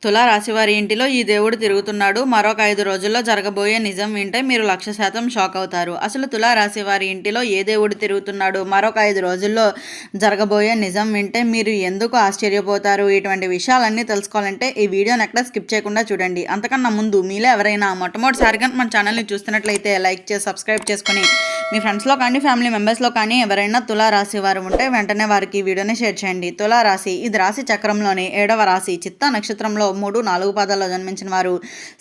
తులా రాశివారి ఇంటిలో ఈ దేవుడు తిరుగుతున్నాడు. మరొక 5 రోజుల్లో జరగబోయే నిజం వింటే మీరు 1,00,000% షాక్ అవుతారు. అసలు తులా రాశివారి ఇంటిలో ఏ దేవుడు తిరుగుతున్నాడు, మరొక 5 రోజుల్లో జరగబోయే నిజం వింటే మీరు ఎందుకు ఆశ్చర్యపోతారు? ఇటువంటి విషయాలన్నీ తెలుసుకోవాలంటే ఈ వీడియోని ఎక్కడ స్కిప్ చేయకుండా చూడండి. అంతకన్నా ముందు మీలో ఎవరైనా మొట్టమొదటిసారిగా మన ఛానల్ని చూస్తున్నట్లయితే లైక్ చేసి సబ్స్క్రైబ్ చేసుకొని మీ ఫ్రెండ్స్లో కానీ ఫ్యామిలీ మెంబర్స్లో కానీ ఎవరైనా తులా రాశి వారు ఉంటే వెంటనే వారికి ఈ వీడియోని షేర్ చేయండి. తులా రాశి ఇది రాశి చక్రంలోని 7వ రాశి. చిత్తా నక్షత్రంలో 3, 4 పాదాల్లో జన్మించిన వారు,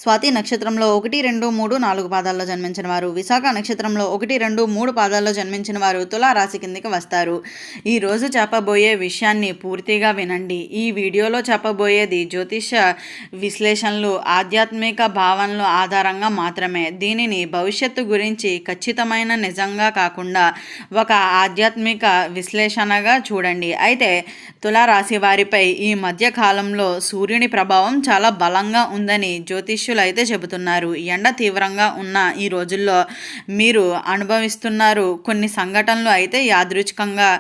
స్వాతి నక్షత్రంలో 1, 2, 3, 4 పాదాల్లో జన్మించిన వారు, విశాఖ నక్షత్రంలో 1, 2, 3 పాదాల్లో జన్మించిన వారు తులా రాశి కిందికి వస్తారు. ఈ రోజు చెప్పబోయే విషయాన్ని పూర్తిగా వినండి. ఈ వీడియోలో చెప్పబోయేది జ్యోతిష విశ్లేషణలు, ఆధ్యాత్మిక భావనలు ఆధారంగా మాత్రమే. దీనిని భవిష్యత్తు గురించి ఖచ్చితమైన నిజంగా కాకుండా ఒక ఆధ్యాత్మిక విశ్లేషణగా చూడండి. అయితే తులారాశి వారిపై ఈ మధ్య కాలంలో సూర్యుని ప్రభావం చాలా బలంగా ఉందని జ్యోతిష్యులు అయితే చెబుతున్నారు. ఎండ తీవ్రంగా ఉన్న ఈ రోజుల్లో మీరు అనుభవిస్తున్నారు. కొన్ని సంఘటనలు అయితే యాదృచ్ఛికంగా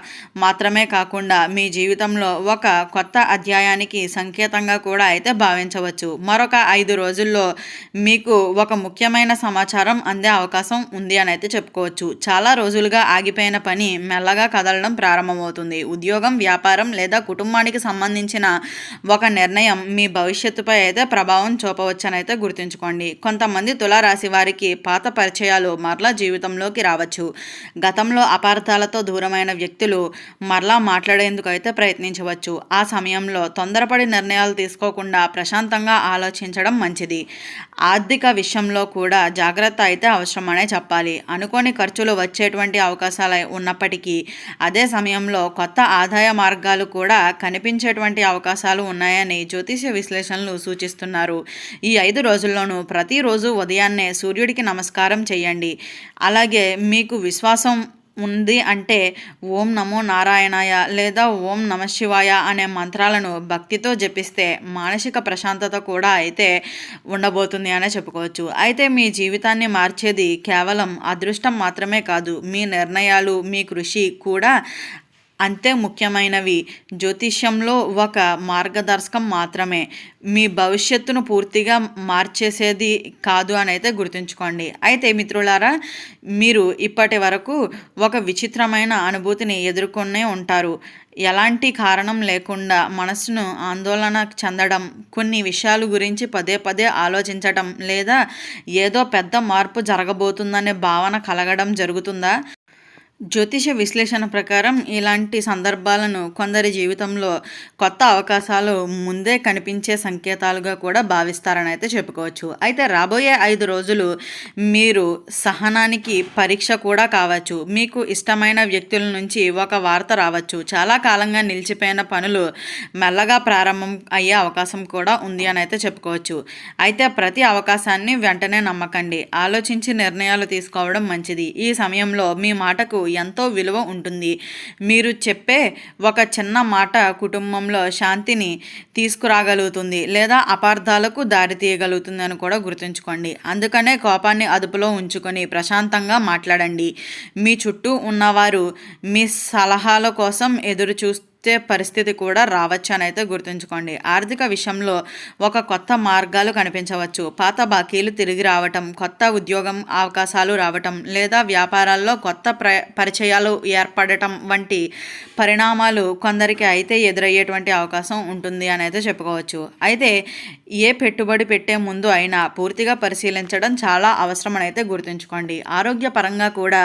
మాత్రమే కాకుండా మీ జీవితంలో ఒక కొత్త అధ్యాయానికి సంకేతంగా కూడా అయితే భావించవచ్చు. మరొక 5 రోజుల్లో మీకు ఒక ముఖ్యమైన సమాచారం అందే అవకాశం ఉంది అని అయితే చెప్పుకోవచ్చు. చాలా రోజులుగా ఆగిపోయిన పని మెల్లగా కదలడం ప్రారంభమవుతుంది. ఉద్యోగం, వ్యాపారం లేదా కుటుంబానికి సంబంధించిన ఒక నిర్ణయం మీ భవిష్యత్తుపై అయితే ప్రభావం చూపవచ్చని అయితే గుర్తుంచుకోండి. కొంతమంది తులారాశి వారికి పాత పరిచయాలు మరలా జీవితంలోకి రావచ్చు. గతంలో అపార్థాలతో దూరమైన వ్యక్తులు మరలా మాట్లాడేందుకు అయితే ప్రయత్నించవచ్చు. ఆ సమయంలో తొందరపడి నిర్ణయాలు తీసుకోకుండా ప్రశాంతంగా ఆలోచించడం మంచిది. ఆర్థిక విషయంలో కూడా జాగ్రత్త అయితే అవసరమనే చెప్పాలి. అనుకోని ఖర్చులు వచ్చేటువంటి అవకాశాలు ఉన్నప్పటికీ అదే సమయంలో కొత్త ఆదాయ మార్గాలు కూడా కనిపించేటువంటి అవకాశాలు ఉన్నాయని జ్యోతిష విశ్లేషణలు సూచిస్తున్నారు. ఈ 5 రోజుల్లోనూ ప్రతిరోజు ఉదయాన్నే సూర్యుడికి నమస్కారం చేయండి. అలాగే మీకు విశ్వాసం ఉంది అంటే ఓం నమో నారాయణాయ లేదా ఓం నమ శివాయ అనే మంత్రాలను భక్తితో జపిస్తే మానసిక ప్రశాంతత కూడా అయితే ఉండబోతుంది అనే చెప్పుకోవచ్చు. అయితే మీ జీవితాన్ని మార్చేది కేవలం అదృష్టం మాత్రమే కాదు, మీ నిర్ణయాలు, మీ కృషి కూడా అంతే ముఖ్యమైనవి. జ్యోతిష్యంలో ఒక మార్గదర్శకం మాత్రమే, మీ భవిష్యత్తును పూర్తిగా మార్చేసేది కాదు అని అయితే గుర్తుంచుకోండి. అయితే మిత్రులారా, మీరు ఇప్పటి వరకు ఒక విచిత్రమైన అనుభూతిని ఎదుర్కొనే ఉంటారు. ఎలాంటి కారణం లేకుండా మనసును ఆందోళన చెందడం, కొన్ని విషయాల గురించి పదే పదే ఆలోచించడం లేదా ఏదో పెద్ద మార్పు జరగబోతుందనే భావన కలగడం జరుగుతుందా? జ్యోతిష విశ్లేషణ ప్రకారం ఇలాంటి సందర్భాలను కొందరి జీవితంలో కొత్త అవకాశాలు ముందే కనిపించే సంకేతాలుగా కూడా భావిస్తారని అయితే చెప్పుకోవచ్చు. అయితే రాబోయే 5 రోజులు మీరు సహనానికి పరీక్ష కూడా కావచ్చు. మీకు ఇష్టమైన వ్యక్తుల నుంచి ఒక వార్త రావచ్చు. చాలా కాలంగా నిలిచిపోయిన పనులు మెల్లగా ప్రారంభం అయ్యే అవకాశం కూడా ఉంది అని అయితే చెప్పుకోవచ్చు. అయితే ప్రతి అవకాశాన్ని వెంటనే నమ్మకండి. ఆలోచించి నిర్ణయాలు తీసుకోవడం మంచిది. ఈ సమయంలో మీ మాటకు ఎంతో విలువ ఉంటుంది. మీరు చెప్పే ఒక చిన్న మాట కుటుంబంలో శాంతిని తీసుకురాగలుగుతుంది లేదా అపార్థాలకు దారితీయగలుగుతుంది అని కూడా గుర్తుంచుకోండి. అందుకనే కోపాన్ని అదుపులో ఉంచుకొని ప్రశాంతంగా మాట్లాడండి. మీ చుట్టూ ఉన్నవారు మీ సలహాల కోసం ఎదురు పరిస్థితి కూడా రావచ్చు అని అయితే గుర్తుంచుకోండి. ఆర్థిక విషయంలో ఒక కొత్త మార్గాలు కనిపించవచ్చు. పాత బాకీలు తిరిగి రావటం, కొత్త ఉద్యోగం అవకాశాలు రావటం లేదా వ్యాపారాల్లో కొత్త పరిచయాలు ఏర్పడటం వంటి పరిణామాలు కొందరికి అయితే ఎదురయ్యేటువంటి అవకాశం ఉంటుంది అని అయితే చెప్పుకోవచ్చు. అయితే ఏ పెట్టుబడి పెట్టే ముందు అయినా పూర్తిగా పరిశీలించడం చాలా అవసరం అని అయితే గుర్తుంచుకోండి. ఆరోగ్యపరంగా కూడా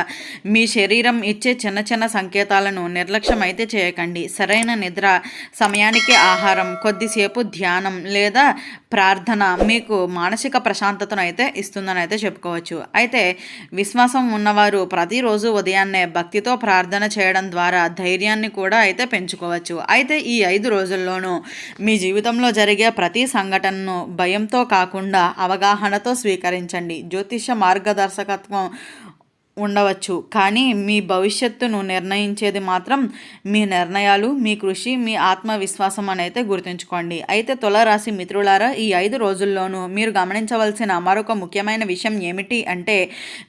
మీ శరీరం ఇచ్చే చిన్న చిన్న సంకేతాలను నిర్లక్ష్యం అయితే చేయకండి. సరైన నిద్ర, సమయానికి ఆహారం, కొద్దిసేపు ధ్యానం లేదా ప్రార్థన మీకు మానసిక ప్రశాంతతను అయితే ఇస్తుందని అయితే చెప్పుకోవచ్చు. అయితే విశ్వాసం ఉన్నవారు ప్రతిరోజు ఉదయాన్నే భక్తితో ప్రార్థన చేయడం ద్వారా ధైర్యాన్ని కూడా అయితే పెంచుకోవచ్చు. అయితే ఈ 5 రోజుల్లోనూ మీ జీవితంలో జరిగే ప్రతి సంఘటనను భయంతో కాకుండా అవగాహనతో స్వీకరించండి. జ్యోతిష మార్గదర్శకత్వం ఉండవచ్చు, కానీ మీ భవిష్యత్తును నిర్ణయించేది మాత్రం మీ నిర్ణయాలు, మీ కృషి, మీ ఆత్మవిశ్వాసం అని అయితే గుర్తుంచుకోండి. అయితే తులారాశి మిత్రులారా, ఈ 5 రోజుల్లోనూ మీరు గమనించవలసిన మరొక ముఖ్యమైన విషయం ఏమిటి అంటే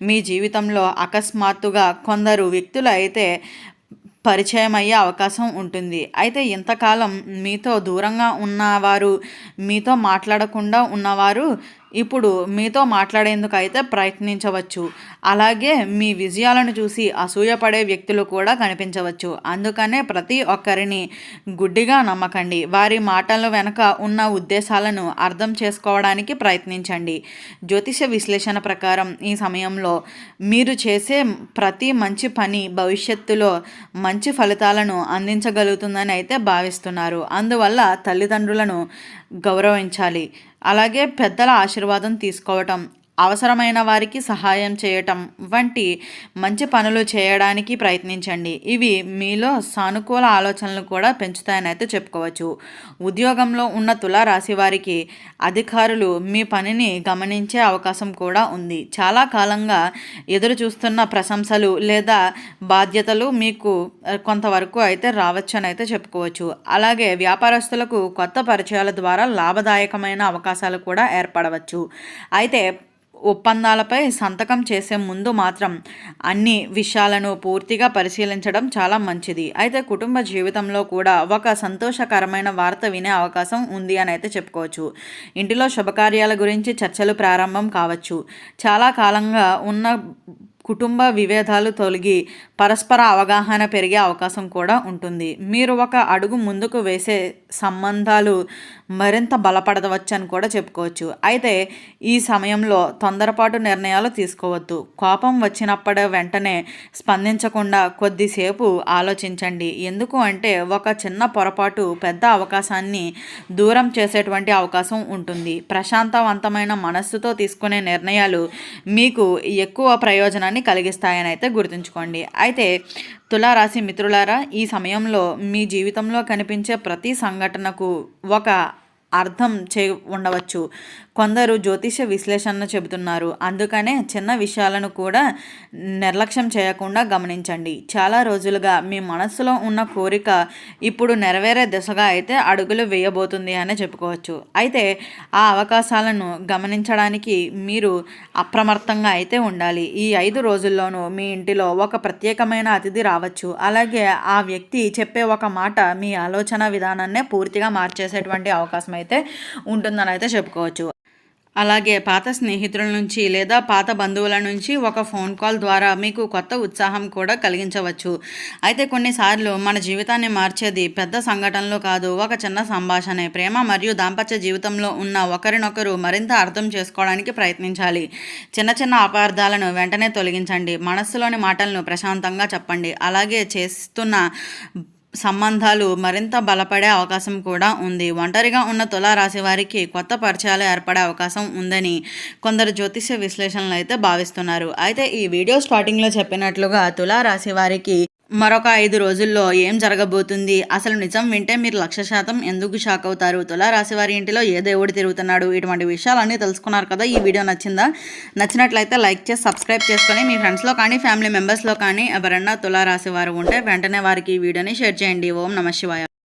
మీ జీవితంలో అకస్మాత్తుగా కొందరు వ్యక్తులు అయితే పరిచయం అయ్యే అవకాశం ఉంటుంది. అయితే ఇంతకాలం మీతో దూరంగా ఉన్నవారు, మీతో మాట్లాడకుండా ఉన్నవారు ఇప్పుడు మీతో మాట్లాడేందుకైతే ప్రయత్నించవచ్చు. అలాగే మీ విజయాలను చూసి అసూయపడే వ్యక్తులు కూడా కనిపించవచ్చు. అందుకనే ప్రతి ఒక్కరిని గుడ్డిగా నమ్మకండి. వారి మాటల వెనుక ఉన్న ఉద్దేశాలను అర్థం చేసుకోవడానికి ప్రయత్నించండి. జ్యోతిష విశ్లేషణ ప్రకారం ఈ సమయంలో మీరు చేసే ప్రతి మంచి పని భవిష్యత్తులో మంచి ఫలితాలను అందించగలుగుతుందని అయితే భావిస్తున్నారు. అందువల్ల తల్లిదండ్రులను గౌరవించాలి. అలాగే పెద్దల ఆశీర్వాదం తీసుకోవటం, అవసరమైన వారికి సహాయం చేయటం వంటి మంచి పనులు చేయడానికి ప్రయత్నించండి. ఇవి మీలో సానుకూల ఆలోచనలు కూడా పెంచుతాయని అయితే చెప్పుకోవచ్చు. ఉద్యోగంలో ఉన్న తులారాశి వారికి అధికారులు మీ పనిని గమనించే అవకాశం కూడా ఉంది. చాలా కాలంగా ఎదురు చూస్తున్న ప్రశంసలు లేదా బాధ్యతలు మీకు కొంతవరకు అయితే రావచ్చు అని అయితే చెప్పుకోవచ్చు. అలాగే వ్యాపారస్తులకు కొత్త పరిచయాల ద్వారా లాభదాయకమైన అవకాశాలు కూడా ఏర్పడవచ్చు. అయితే ఒప్పందాలపై సంతకం చేసే ముందు మాత్రం అన్ని విషయాలను పూర్తిగా పరిశీలించడం చాలా మంచిది. అయితే కుటుంబ జీవితంలో కూడా ఒక సంతోషకరమైన వార్త వినే అవకాశం ఉంది అని అయితే చెప్పుకోవచ్చు. ఇంటిలో శుభకార్యాల గురించి చర్చలు ప్రారంభం కావచ్చు. చాలా కాలంగా ఉన్న కుటుంబ విభేదాలు తొలగి పరస్పర అవగాహన పెరిగే అవకాశం కూడా ఉంటుంది. మీరు ఒక అడుగు ముందుకు వేసే సంబంధాలు మరింత బలపడవచ్చు అని కూడా చెప్పుకోవచ్చు. అయితే ఈ సమయంలో తొందరపాటు నిర్ణయాలు తీసుకోవద్దు. కోపం వచ్చినప్పుడు వెంటనే స్పందించకుండా కొద్దిసేపు ఆలోచించండి. ఎందుకు అంటే ఒక చిన్న పొరపాటు పెద్ద అవకాశాన్ని దూరం చేసేటువంటి అవకాశం ఉంటుంది. ప్రశాంతవంతమైన మనస్సుతో తీసుకునే నిర్ణయాలు మీకు ఎక్కువ ప్రయోజనాన్ని కలిగిస్తాయని అయితే గుర్తుంచుకోండి. అయితే తులారాశి మిత్రులారా, ఈ సమయంలో మీ జీవితంలో కనిపించే ప్రతి సంఘటనకు ఒక అర్థం ఉండవచ్చు. కొందరు జ్యోతిష విశ్లేషణ చెబుతున్నారు. అందుకనే చిన్న విషయాలను కూడా నిర్లక్ష్యం చేయకుండా గమనించండి. చాలా రోజులుగా మీ మనస్సులో ఉన్న కోరిక ఇప్పుడు నెరవేరే దిశగా అయితే అడుగులు వేయబోతుంది అని చెప్పుకోవచ్చు. అయితే ఆ అవకాశాలను గమనించడానికి మీరు అప్రమత్తంగా అయితే ఉండాలి. ఈ 5 రోజుల్లోనూ మీ ఇంటిలో ఒక ప్రత్యేకమైన అతిథి రావచ్చు. అలాగే ఆ వ్యక్తి చెప్పే ఒక మాట మీ ఆలోచన విధానాన్నే పూర్తిగా మార్చేసేటువంటి అవకాశం అయితే ఉంటుందని అయితే చెప్పుకోవచ్చు. అలాగే పాత స్నేహితుల నుంచి లేదా పాత బంధువుల నుంచి ఒక ఫోన్ కాల్ ద్వారా మీకు కొత్త ఉత్సాహం కూడా కలిగించవచ్చు. అయితే కొన్నిసార్లు మన జీవితాన్ని మార్చేది పెద్ద సంఘటనలు కాదు, ఒక చిన్న సంభాషణే. ప్రేమ మరియు దాంపత్య జీవితంలో ఉన్న ఒకరినొకరు మరింత అర్థం చేసుకోవడానికి ప్రయత్నించాలి. చిన్న చిన్న అపార్థాలను వెంటనే తొలగించండి. మనస్సులోని మాటలను ప్రశాంతంగా చెప్పండి. అలాగే చేస్తున్న సంబంధాలు మరింత బలపడే అవకాశం కూడా ఉంది. ఒంటరిగా ఉన్న తులారాశి వారికి కొత్త పరిచయాలు ఏర్పడే అవకాశం ఉందని కొందరు జ్యోతిష విశ్లేషణలు అయితే భావిస్తున్నారు. అయితే ఈ వీడియో స్టార్టింగ్లో చెప్పినట్లుగా తులారాశి వారికి మరొక 5 రోజుల్లో ఏం జరగబోతుంది, అసలు నిజం వింటే మీరు 1,00,000% ఎందుకు షాక్ అవుతారు, తులారాశి వారి ఇంటిలో ఏ దేవుడు తిరుగుతున్నాడు, ఇటువంటి విషయాలన్నీ తెలుసుకున్నారు కదా. ఈ వీడియో నచ్చిందా? నచ్చినట్లయితే లైక్ చేసి సబ్స్క్రైబ్ చేసుకొని మీ ఫ్రెండ్స్లో కానీ ఫ్యామిలీ మెంబర్స్లో కానీ ఎవరైనా తులారాశి వారు ఉంటే వెంటనే వారికి ఈ వీడియోని షేర్ చేయండి. ఓం నమః శివాయ.